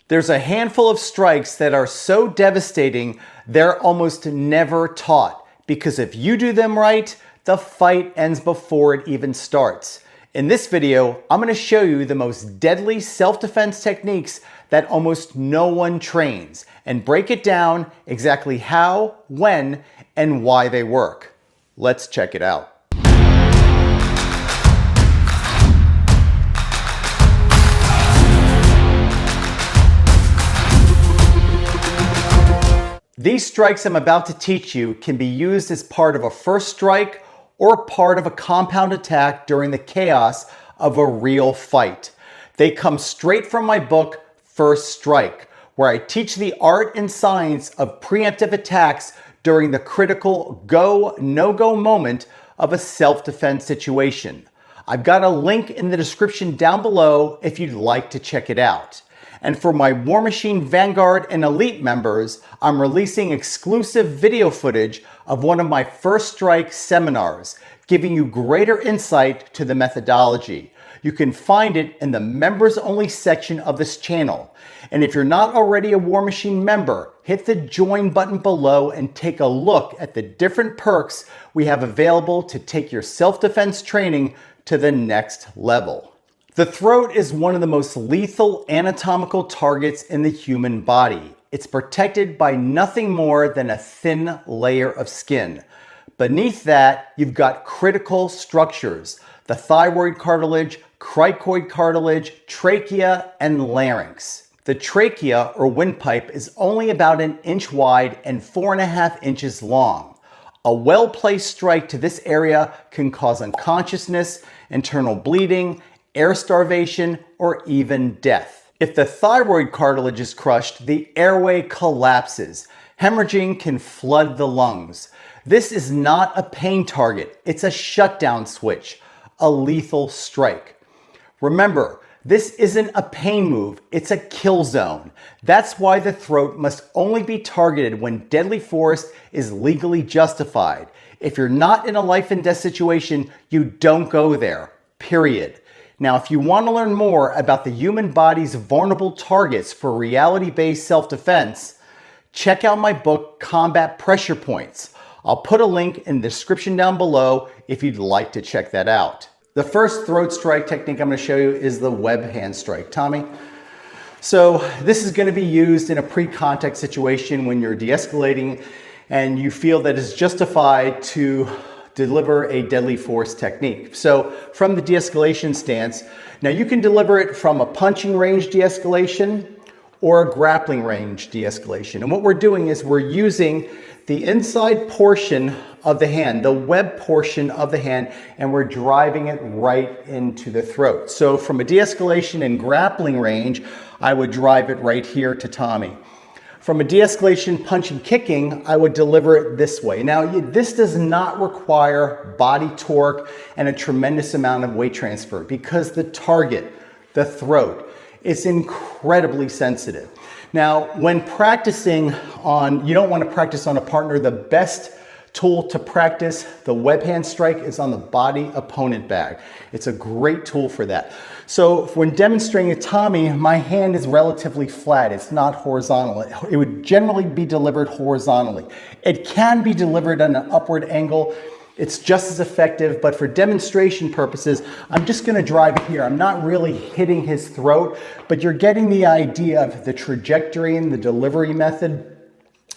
There's a handful of strikes that are so devastating, they're almost never taught, because if you do them right, the fight ends before it even starts. In this video, I'm going to show you the most deadly self-defense techniques that almost no one trains, and break it down exactly how, when, and why they work. Let's check it out. These strikes I'm about to teach you can be used as part of a first strike or part of a compound attack during the chaos of a real fight. They come straight from my book, First Strike, where I teach the art and science of preemptive attacks during the critical go, no-go moment of a self-defense situation. I've got a link in the description down below if you'd like to check it out. And for my War Machine Vanguard and Elite members, I'm releasing exclusive video footage of one of my First Strike seminars, giving you greater insight to the methodology. You can find it in the members only section of this channel. And if you're not already a War Machine member, hit the join button below and take a look at the different perks we have available to take your self-defense training to the next level. The throat is one of the most lethal anatomical targets in the human body. It's protected by nothing more than a thin layer of skin. Beneath that, you've got critical structures: the thyroid cartilage, cricoid cartilage, trachea, and larynx. The trachea, or windpipe, is only about 1 inch wide and 4.5 inches long. A well-placed strike to this area can cause unconsciousness, internal bleeding, air starvation, or even death. If the thyroid cartilage is crushed, the airway collapses. Hemorrhaging can flood the lungs. This is not a pain target, it's a shutdown switch, a lethal strike. Remember, this isn't a pain move, it's a kill zone. That's why the throat must only be targeted when deadly force is legally justified. If you're not in a life and death situation, you don't go there, period. Now, if you want to learn more about the human body's vulnerable targets for reality-based self-defense, check out my book, Combat Pressure Points. I'll put a link in the description down below if you'd like to check that out. The first throat strike technique I'm going to show you is the web hand strike. Tommy? So this is going to be used in a pre-contact situation when you're de-escalating and you feel that it's justified to deliver a deadly force technique. So from the de-escalation stance, now you can deliver it from a punching range de-escalation or a grappling range de-escalation. And what we're doing is we're using the inside portion of the hand, the web portion of the hand, and we're driving it right into the throat. So from a de-escalation and grappling range, I would drive it right here to Tommy. From a de-escalation punch and kicking, I would deliver it this way. Now, this does not require body torque and a tremendous amount of weight transfer because the target, the throat, is incredibly sensitive. Now, when practicing on, you don't want to practice on a partner, the best tool to practice the web hand strike is on the body opponent bag. It's a great tool for that. So when demonstrating to Tommy, my hand is relatively flat. It's not horizontal. It would generally be delivered horizontally. It can be delivered at an upward angle. It's just as effective, but for demonstration purposes, I'm just going to drive it here. I'm not really hitting his throat, but you're getting the idea of the trajectory and the delivery method.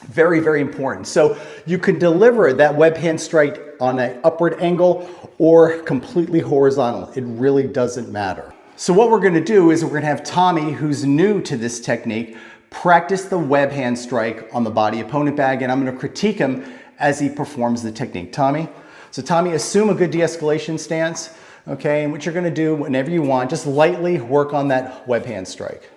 Very, very important. So you can deliver that web hand strike on an upward angle or completely horizontal. It really doesn't matter. So what we're going to do is we're going to have Tommy, who's new to this technique, practice the web hand strike on the body opponent bag, and I'm going to critique him as he performs the technique. Tommy? So Tommy, assume a good de-escalation stance, okay? And what you're going to do whenever you want, just lightly work on that web hand strike.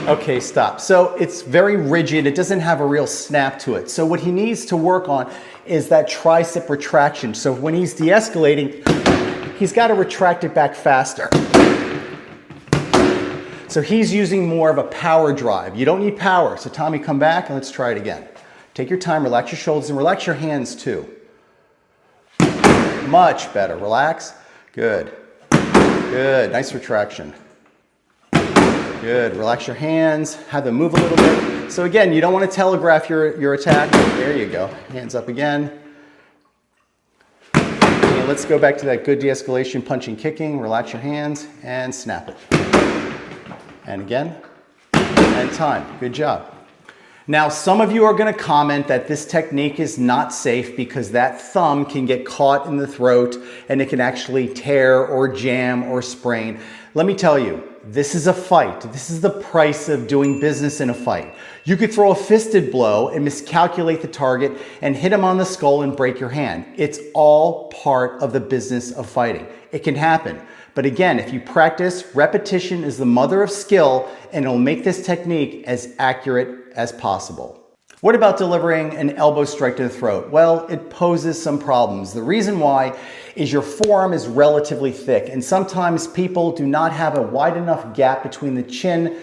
Okay, stop. So it's very rigid. It doesn't have a real snap to it. So what he needs to work on is that tricep retraction. So when he's de-escalating, he's got to retract it back faster. So he's using more of a power drive. You don't need power. So Tommy, come back and let's try it again. Take your time, relax your shoulders and relax your hands too. Much better. Relax. Good. Good. Nice retraction. Good. Relax your hands. Have them move a little bit. So again, you don't want to telegraph your attack. There you go. Hands up again. And let's go back to that good de-escalation, punching, kicking. Relax your hands and snap it. And again. And time. Good job. Now, some of you are going to comment that this technique is not safe because that thumb can get caught in the throat and it can actually tear or jam or sprain. Let me tell you, this is a fight. This is the price of doing business in a fight. You could throw a fisted blow and miscalculate the target and hit him on the skull and break your hand. It's all part of the business of fighting. It can happen. But again, if you practice, repetition is the mother of skill, and it'll make this technique as accurate as possible. What about delivering an elbow strike to the throat? Well, it poses some problems. The reason why is your forearm is relatively thick, and sometimes people do not have a wide enough gap between the chin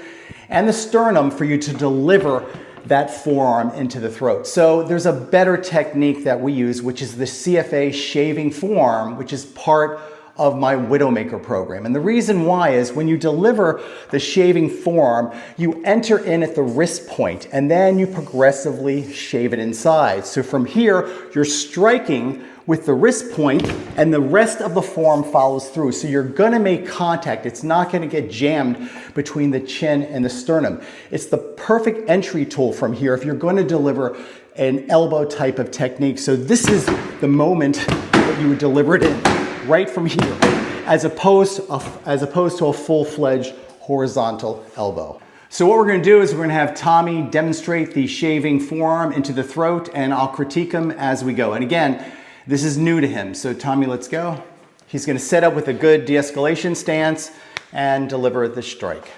and the sternum for you to deliver that forearm into the throat. So there's a better technique that we use, which is the CFA shaving forearm, which is part of my Widowmaker program. And the reason why is when you deliver the shaving forearm, you enter in at the wrist point and then you progressively shave it inside. So from here, you're striking with the wrist point and the rest of the forearm follows through. So you're gonna make contact. It's not gonna get jammed between the chin and the sternum. It's the perfect entry tool from here if you're gonna deliver an elbow type of technique. So this is the moment that you would deliver it in. Right from here, as opposed to a full-fledged horizontal elbow. So what we're going to do is we're going to have Tommy demonstrate the shaving forearm into the throat, and I'll critique him as we go. And again, this is new to him. So Tommy, let's go. He's going to set up with a good de-escalation stance and deliver the strike.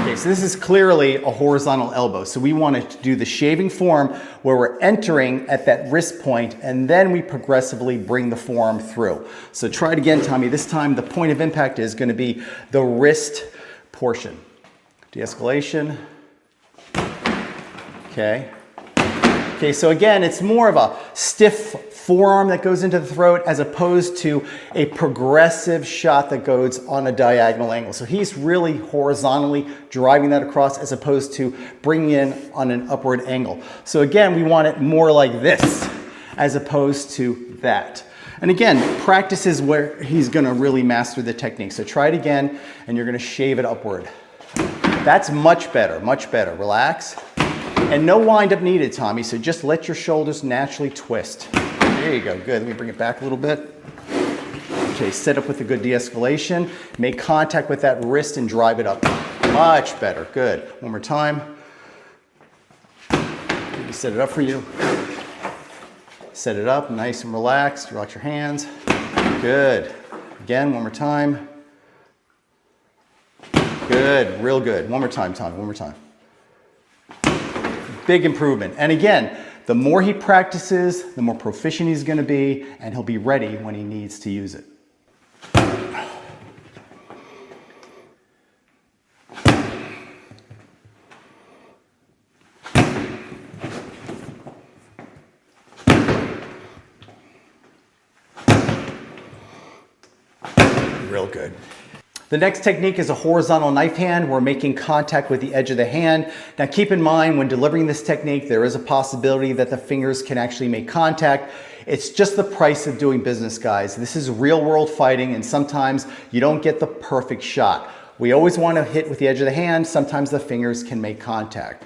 Okay, so this is clearly a horizontal elbow. So we want to do the shaving forearm where we're entering at that wrist point and then we progressively bring the forearm through. So try it again, Tommy. This time the point of impact is going to be the wrist portion. De-escalation. Okay. Okay, so again, it's more of a stiff forearm that goes into the throat as opposed to a progressive shot that goes on a diagonal angle. So he's really horizontally driving that across as opposed to bringing in on an upward angle. So again, we want it more like this as opposed to that. And again, practice is where he's gonna really master the technique. So try it again and you're gonna shave it upward. That's much better, much better. Relax. And no wind up needed, Tommy, so just let your shoulders naturally twist. There you go, good. Let me bring it back a little bit. Okay, set up with a good de-escalation. Make contact with that wrist and drive it up. Much better, good. One more time. Let me set it up for you. Set it up, nice and relaxed. Relax your hands. Good. Again, one more time. Good, real good. One more time, Tommy, one more time. Big improvement. And again, the more he practices, the more proficient he's going to be, and he'll be ready when he needs to use it. Real good. The next technique is a horizontal knife hand. We're making contact with the edge of the hand. Now keep in mind when delivering this technique, there is a possibility that the fingers can actually make contact. It's just the price of doing business, guys. This is real world fighting and sometimes you don't get the perfect shot. We always want to hit with the edge of the hand. Sometimes the fingers can make contact.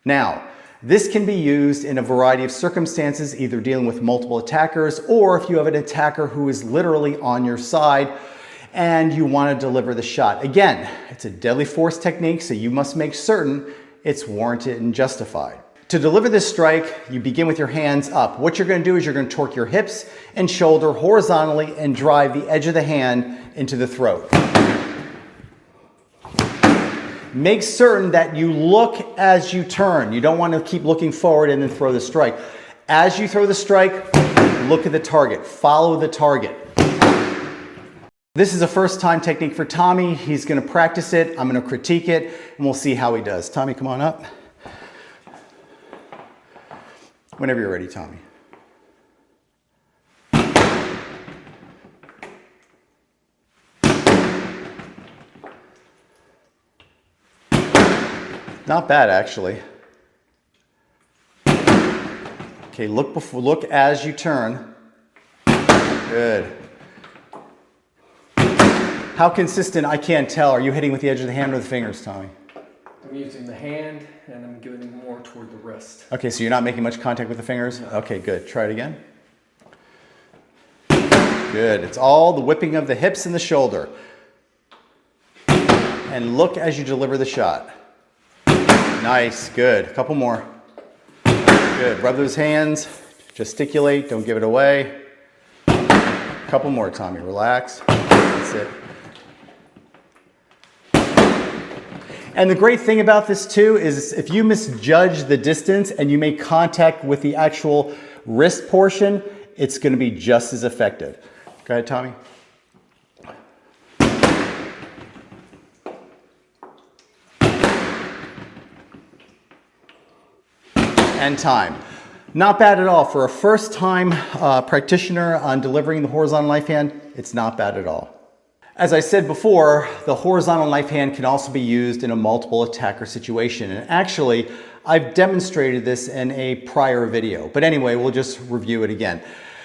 Now, this can be used in a variety of circumstances, either dealing with multiple attackers or if you have an attacker who is literally on your side and you want to deliver the shot. Again, it's a deadly force technique, so you must make certain it's warranted and justified. To deliver this strike, you begin with your hands up. What you're going to do is you're going to torque your hips and shoulder horizontally and drive the edge of the hand into the throat. Make certain that you look as you turn. You don't want to keep looking forward and then throw the strike. As you throw the strike, look at the target. Follow the target. This is a first-time technique for Tommy. He's going to practice it. I'm going to critique it, and we'll see how he does. Tommy, come on up. Whenever you're ready, Tommy. Not bad, actually. Okay, look as you turn. Good. How consistent, I can't tell. Are you hitting with the edge of the hand or the fingers, Tommy? I'm using the hand and I'm giving more toward the wrist. Okay, so you're not making much contact with the fingers? No. Okay, good. Try it again. Good. It's all the whipping of the hips and the shoulder. And look as you deliver the shot. Nice. Good. A couple more. Good. Rub those hands. Gesticulate. Don't give it away. A couple more, Tommy. Relax. That's it. And the great thing about this too is if you misjudge the distance and you make contact with the actual wrist portion, it's going to be just as effective. Go ahead, Tommy. And time. Not bad at all. For a first-time practitioner on delivering the horizontal knife hand, it's not bad at all. As I said before, the horizontal knife hand can also be used in a multiple attacker situation. And actually, I've demonstrated this in a prior video. But anyway, we'll just review it again.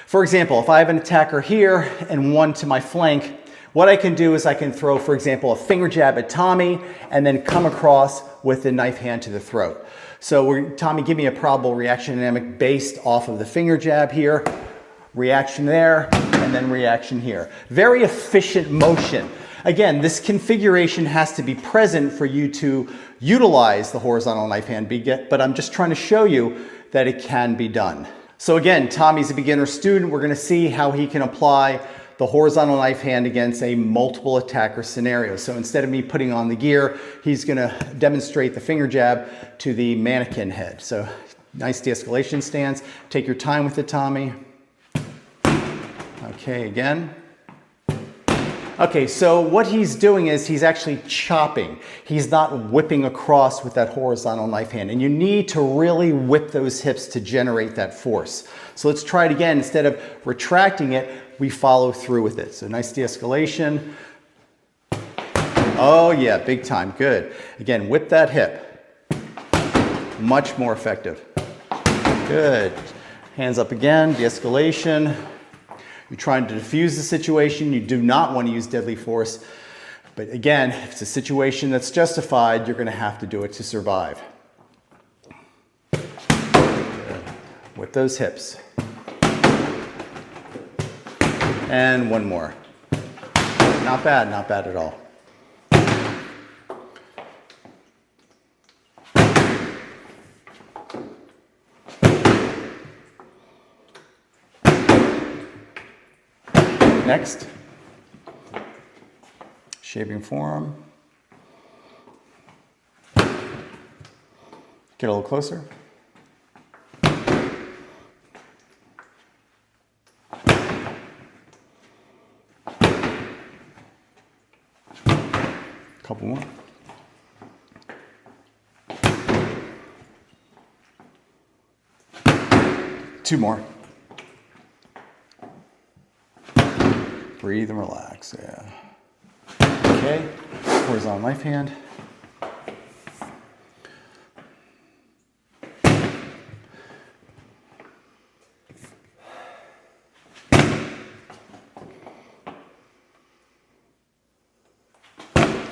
For example, if I have an attacker here and one to my flank, what I can do is I can throw, for example, a finger jab at Tommy and then come across with the knife hand to the throat. So Tommy, give me a probable reaction dynamic based off of the finger jab here. Reaction there, and then reaction here. Very efficient motion. Again, this configuration has to be present for you to utilize the horizontal knife hand, but I'm just trying to show you that it can be done. So again, Tommy's a beginner student. We're gonna see how he can apply the horizontal knife hand against a multiple attacker scenario. So instead of me putting on the gear, he's gonna demonstrate the finger jab to the mannequin head. So nice de-escalation stance. Take your time with it, Tommy. Okay, again. Okay, so what he's doing is he's actually chopping. He's not whipping across with that horizontal knife hand. And you need to really whip those hips to generate that force. So let's try it again. Instead of retracting it, we follow through with it. So nice de-escalation. Oh yeah, big time, good. Again, whip that hip. Much more effective. Good. Hands up again, de-escalation. You're trying to diffuse the situation. You do not want to use deadly force. But again, if it's a situation that's justified, you're going to have to do it to survive. Good. With those hips. And one more. Not bad at all. Next, shaping forearm. Get a little closer. Couple more. Two more. Breathe and relax, yeah. Okay, horizontal knife hand.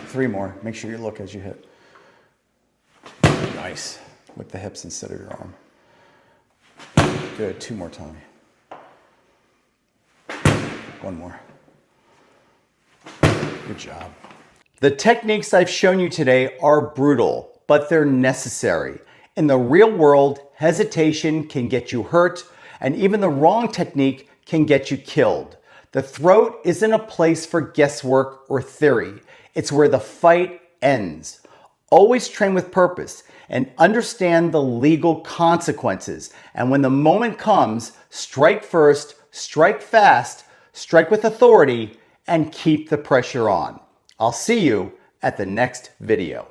Three more, make sure you look as you hit. Nice, with the hips instead of your arm. Good, two more, Tommy. One more. Good job. The techniques I've shown you today are brutal, but they're necessary. In the real world, hesitation can get you hurt, and even the wrong technique can get you killed. The throat isn't a place for guesswork or theory. It's where the fight ends. Always train with purpose and understand the legal consequences. And when the moment comes, strike first, strike fast, strike with authority, and keep the pressure on. I'll see you at the next video.